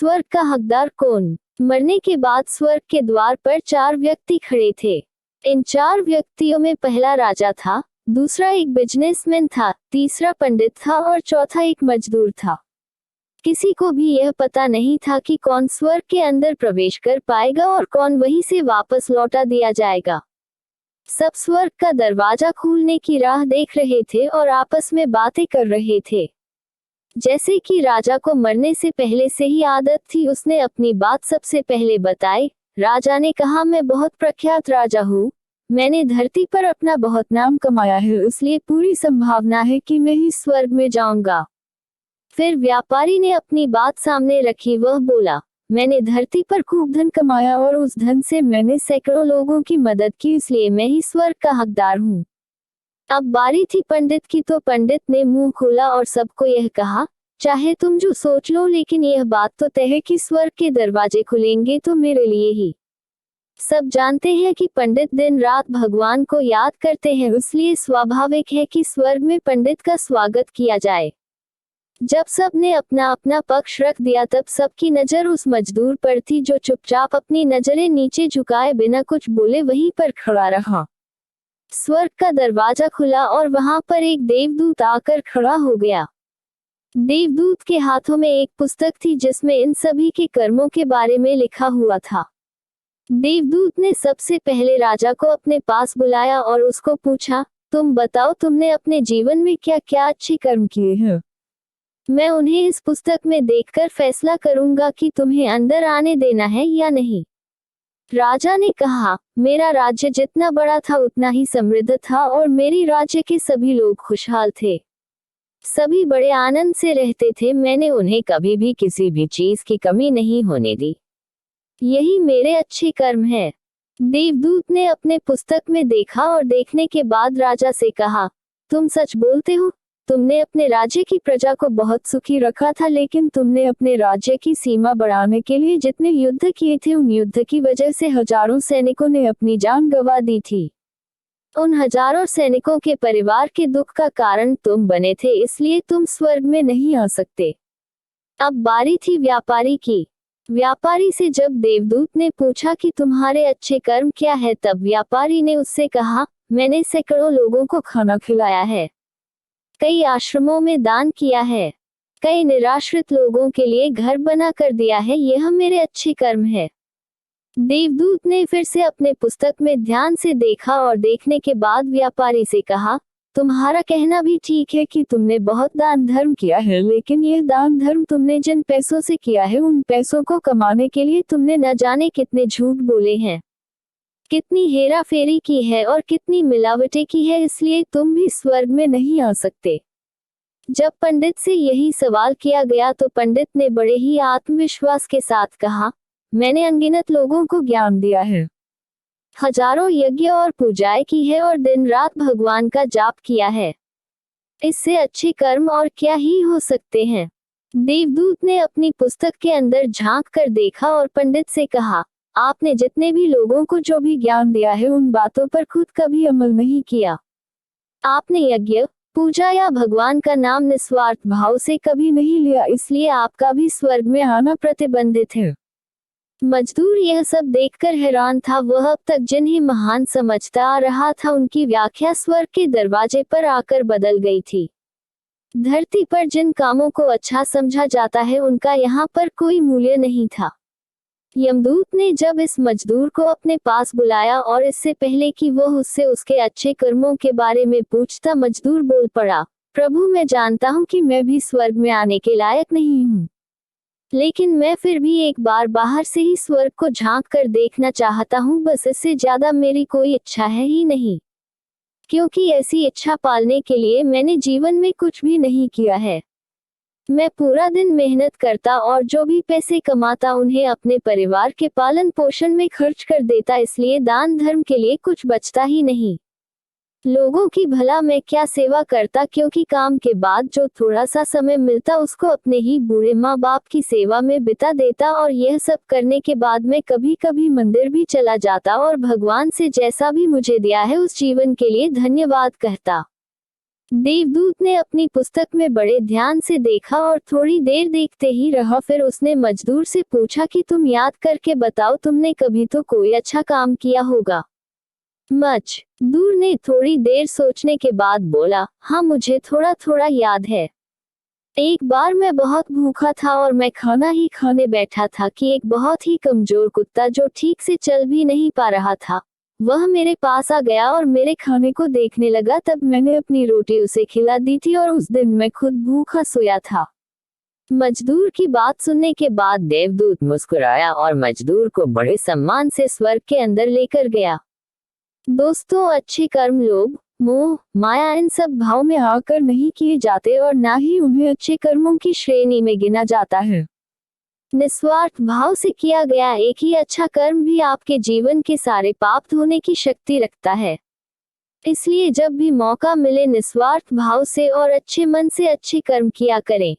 स्वर्ग का हकदार कौन? मरने के बाद स्वर्ग के द्वार पर 4 व्यक्ति खड़े थे। इन 4 व्यक्तियों में पहला राजा था, दूसरा एक बिजनेसमैन था, तीसरा पंडित था और चौथा एक मजदूर था। किसी को भी यह पता नहीं था कि कौन स्वर्ग के अंदर प्रवेश कर पाएगा और कौन वहीं से वापस लौटा दिया जाएगा। सब स्वर्ग का दरवाजा खुलने की राह देख रहे थे और आपस में बातें कर रहे थे। जैसे कि राजा को मरने से पहले से ही आदत थी, उसने अपनी बात सबसे पहले बताई। राजा ने कहा, मैं बहुत प्रख्यात राजा हूँ, मैंने धरती पर अपना बहुत नाम कमाया है, इसलिए पूरी संभावना है कि मैं ही स्वर्ग में जाऊंगा। फिर व्यापारी ने अपनी बात सामने रखी, वह बोला, मैंने धरती पर खूब धन कमाया और उस धन से मैंने सैकड़ों लोगों की मदद की, इसलिए मैं ही स्वर्ग का हकदार हूँ। अब बारी थी पंडित की, तो पंडित ने मुंह खोला और सबको यह कहा, चाहे तुम जो सोच लो, लेकिन यह बात तो तय है कि स्वर्ग के दरवाजे खुलेंगे तो मेरे लिए ही। सब जानते हैं कि पंडित दिन रात भगवान को याद करते हैं, इसलिए स्वाभाविक है कि स्वर्ग में पंडित का स्वागत किया जाए। जब सब ने अपना अपना पक्ष रख दिया, तब सबकी नजर उस मजदूर पर थी जो चुपचाप अपनी नजरें नीचे झुकाए बिना कुछ बोले वहीं पर खड़ा रहा। स्वर्ग का दरवाजा खुला और वहां पर एक देवदूत आकर खड़ा हो गया। देवदूत के हाथों में एक पुस्तक थी जिसमें इन सभी के कर्मों के बारे में लिखा हुआ था। देवदूत ने सबसे पहले राजा को अपने पास बुलाया और उसको पूछा, तुम बताओ, तुमने अपने जीवन में क्या क्या अच्छे कर्म किए हैं? मैं उन्हें इस पुस्तक में देखकर फैसला करूंगा कि तुम्हें अंदर आने देना है या नहीं। राजा ने कहा, मेरा राज्य जितना बड़ा था उतना ही समृद्ध था और मेरी राज्य के सभी लोग खुशहाल थे। सभी बड़े आनंद से रहते थे, मैंने उन्हें कभी भी किसी भी चीज की कमी नहीं होने दी। यही मेरे अच्छे कर्म है। देवदूत ने अपने पुस्तक में देखा और देखने के बाद राजा से कहा, तुम सच बोलते हो, तुमने अपने राज्य की प्रजा को बहुत सुखी रखा था, लेकिन तुमने अपने राज्य की सीमा बढ़ाने के लिए जितने युद्ध किए थे, उन युद्ध की वजह से हजारों सैनिकों ने अपनी जान गंवा दी थी। उन हजारों सैनिकों के परिवार के दुख का कारण तुम बने थे, इसलिए तुम स्वर्ग में नहीं आ सकते। अब बारी थी व्यापारी की। व्यापारी से जब देवदूत ने पूछा कि तुम्हारे अच्छे कर्म क्या है, तब व्यापारी ने उससे कहा, मैंने सैकड़ों लोगों को खाना खिलाया है, कई आश्रमों में दान किया है, कई निराश्रित लोगों के लिए घर बना कर दिया है, यह मेरे अच्छे कर्म है। देवदूत ने फिर से अपने पुस्तक में ध्यान से देखा और देखने के बाद व्यापारी से कहा, तुम्हारा कहना भी ठीक है कि तुमने बहुत दान धर्म किया है, लेकिन यह दान धर्म तुमने जिन पैसों से किया है, उन पैसों को कमाने के लिए तुमने न जाने कितने झूठ बोले हैं, कितनी हेरा फेरी की है और कितनी मिलावटें की है, इसलिए तुम भी स्वर्ग में नहीं आ सकते। जब पंडित से यही सवाल किया गया तो पंडित ने बड़े ही आत्मविश्वास के साथ कहा, मैंने अनगिनत लोगों को ज्ञान दिया है, हजारों यज्ञ और पूजाएं की है और दिन रात भगवान का जाप किया है, इससे अच्छे कर्म और क्या ही हो सकते हैं। देवदूत ने अपनी पुस्तक के अंदर झांक कर देखा और पंडित से कहा, आपने जितने भी लोगों को जो भी ज्ञान दिया है, उन बातों पर खुद कभी अमल नहीं किया। आपने यज्ञ, पूजा या भगवान का नाम निस्वार्थ भाव से कभी नहीं लिया, इसलिए आपका भी स्वर्ग में आना प्रतिबंधित है। मजदूर यह सब देखकर हैरान था। वह अब तक जिन्हें महान समझता आ रहा था, उनकी व्याख्या स्वर्ग के दरवाजे पर आकर बदल गई थी। धरती पर जिन कामों को अच्छा समझा जाता है, उनका यहाँ पर कोई मूल्य नहीं था। यमदूत ने जब इस मजदूर को अपने पास बुलाया और इससे पहले कि वह उससे उसके अच्छे कर्मों के बारे में पूछता, मजदूर बोल पड़ा, प्रभु, मैं जानता हूँ कि मैं भी स्वर्ग में आने के लायक नहीं हूँ, लेकिन मैं फिर भी एक बार बाहर से ही स्वर्ग को झांक कर देखना चाहता हूँ, बस इससे ज्यादा मेरी कोई इच्छा है ही नहीं, क्योंकि ऐसी इच्छा पालने के लिए मैंने जीवन में कुछ भी नहीं किया है। मैं पूरा दिन मेहनत करता और जो भी पैसे कमाता उन्हें अपने परिवार के पालन पोषण में खर्च कर देता, इसलिए दान धर्म के लिए कुछ बचता ही नहीं। लोगों की भला मैं क्या सेवा करता, क्योंकि काम के बाद जो थोड़ा सा समय मिलता उसको अपने ही बूढ़े माँ बाप की सेवा में बिता देता, और यह सब करने के बाद मैं कभी कभी मंदिर भी चला जाता और भगवान से जैसा भी मुझे दिया है उस जीवन के लिए धन्यवाद कहता। देवदूत ने अपनी पुस्तक में बड़े ध्यान से देखा और थोड़ी देर देखते ही रहा। फिर उसने मजदूर से पूछा कि तुम याद करके बताओ, तुमने कभी तो कोई अच्छा काम किया होगा। मजदूर ने थोड़ी देर सोचने के बाद बोला, हाँ मुझे थोड़ा थोड़ा याद है। एक बार मैं बहुत भूखा था और मैं खाना ही खाने बैठा था कि एक बहुत ही कमजोर कुत्ता जो ठीक से चल भी नहीं पा रहा था, वह मेरे पास आ गया और मेरे खाने को देखने लगा। तब मैंने अपनी रोटी उसे खिला दी थी और उस दिन मैं खुद भूखा सोया था। मजदूर की बात सुनने के बाद देवदूत मुस्कुराया और मजदूर को बड़े सम्मान से स्वर्ग के अंदर लेकर गया। दोस्तों, अच्छे कर्म लोभ, मोह, माया इन सब भाव में आकर नहीं किए जाते और ना ही उन्हें अच्छे कर्मों की श्रेणी में गिना जाता है। निस्वार्थ भाव से किया गया एक ही अच्छा कर्म भी आपके जीवन के सारे पाप धोने की शक्ति रखता है। इसलिए जब भी मौका मिले निस्वार्थ भाव से और अच्छे मन से अच्छे कर्म किया करें।